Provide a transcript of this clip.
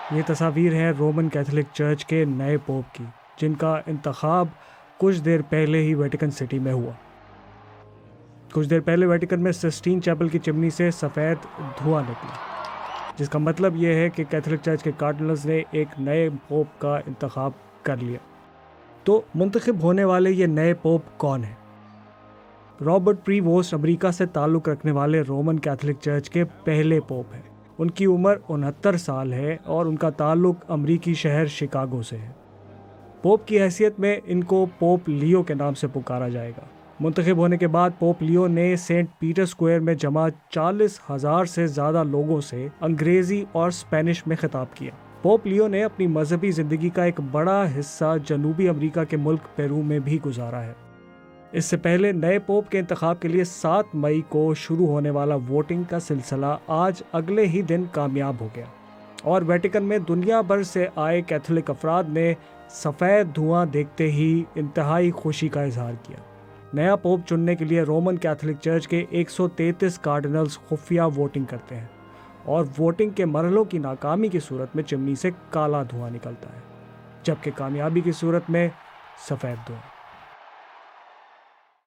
یہ تصاویر ہیں رومن کیتھولک چرچ کے نئے پوپ کی، جن کا انتخاب کچھ دیر پہلے ہی ویٹیکن سٹی میں ہوا۔ کچھ دیر پہلے ویٹیکن میں سسٹین چیپل کی چمنی سے سفید دھواں نکلا، جس کا مطلب یہ ہے کہ کیتھولک چرچ کے کارڈنلز نے ایک نئے پوپ کا انتخاب کر لیا۔ تو منتخب ہونے والے یہ نئے پوپ کون ہیں؟ رابرٹ پریووسٹ امریکہ سے تعلق رکھنے والے رومن کیتھولک چرچ کے پہلے پوپ ہیں۔ ان کی عمر 69 سال ہے اور ان کا تعلق امریکی شہر شکاگو سے ہے۔ پوپ کی حیثیت میں ان کو پوپ لیو کے نام سے پکارا جائے گا۔ منتخب ہونے کے بعد پوپ لیو نے سینٹ پیٹر اسکوائر میں جمع 40,000 سے زیادہ لوگوں سے انگریزی اور اسپینش میں خطاب کیا۔ پوپ لیو نے اپنی مذہبی زندگی کا ایک بڑا حصہ جنوبی امریکہ کے ملک پیرو میں بھی گزارا ہے۔ اس سے پہلے نئے پوپ کے انتخاب کے لیے 7 مئی کو شروع ہونے والا ووٹنگ کا سلسلہ آج اگلے ہی دن کامیاب ہو گیا، اور ویٹیکن میں دنیا بھر سے آئے کیتھولک افراد نے سفید دھواں دیکھتے ہی انتہائی خوشی کا اظہار کیا۔ نیا پوپ چننے کے لیے رومن کیتھولک چرچ کے 133 کارڈنلز خفیہ ووٹنگ کرتے ہیں، اور ووٹنگ کے مرحلوں کی ناکامی کی صورت میں چمنی سے کالا دھواں نکلتا ہے، جبکہ کامیابی کی صورت میں سفید دھواں۔